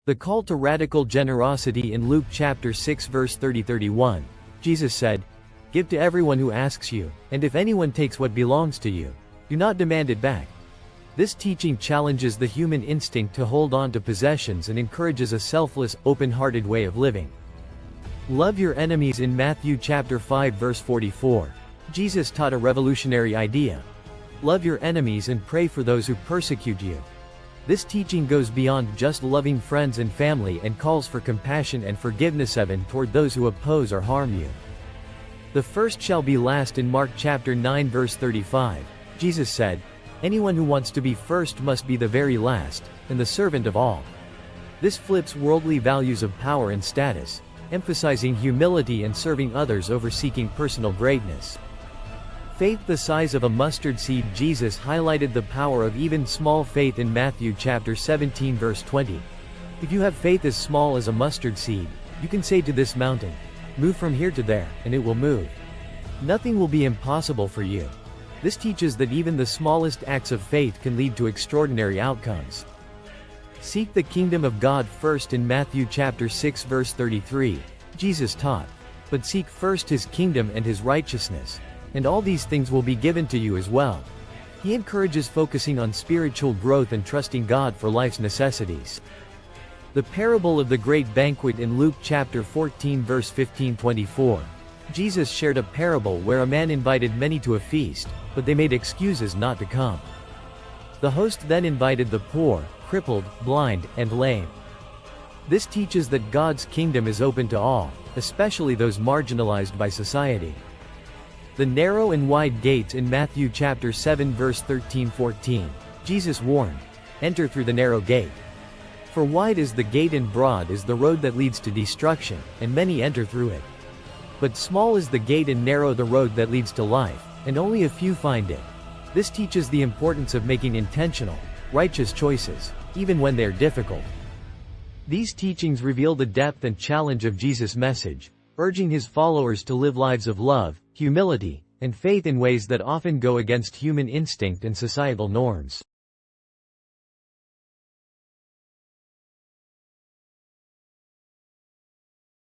The call to radical generosity in Luke chapter 6 verse 30-31. Jesus said, "Give to everyone who asks you, and if anyone takes what belongs to you, do not demand it back." This teaching challenges the human instinct to hold on to possessions and encourages a selfless, open-hearted way of living. Love your enemies in Matthew chapter 5 verse 44. Jesus taught a revolutionary idea. Love your enemies and pray for those who persecute you. This teaching goes beyond just loving friends and family and calls for compassion and forgiveness even toward those who oppose or harm you. The first shall be last in Mark chapter 9 verse 35. Jesus said, "Anyone who wants to be first must be the very last, and the servant of all." This flips worldly values of power and status, emphasizing humility and serving others over seeking personal greatness. Faith the size of a mustard seed. Jesus highlighted the power of even small faith in Matthew chapter 17 verse 20. If you have faith as small as a mustard seed, you can say to this mountain, "Move from here to there," and it will move. Nothing will be impossible for you. This teaches that even the smallest acts of faith can lead to extraordinary outcomes. Seek the kingdom of God first in Matthew chapter 6 verse 33. Jesus taught, "But seek first his kingdom and his righteousness, and all these things will be given to you as well." He encourages focusing on spiritual growth and trusting God for life's necessities. The parable of the great banquet in Luke chapter 14 verse 15-24. Jesus shared a parable where a man invited many to a feast, but they made excuses not to come. The host then invited the poor, crippled, blind, and lame. This teaches that God's kingdom is open to all, especially those marginalized by society. The narrow and wide gates in Matthew chapter 7 verse 13-14. Jesus warned, "Enter through the narrow gate. For wide is the gate and broad is the road that leads to destruction, and many enter through it. But small is the gate and narrow the road that leads to life, and only a few find it." This teaches the importance of making intentional, righteous choices, even when they are difficult. These teachings reveal the depth and challenge of Jesus' message, urging his followers to live lives of love, humility, and faith in ways that often go against human instinct and societal norms.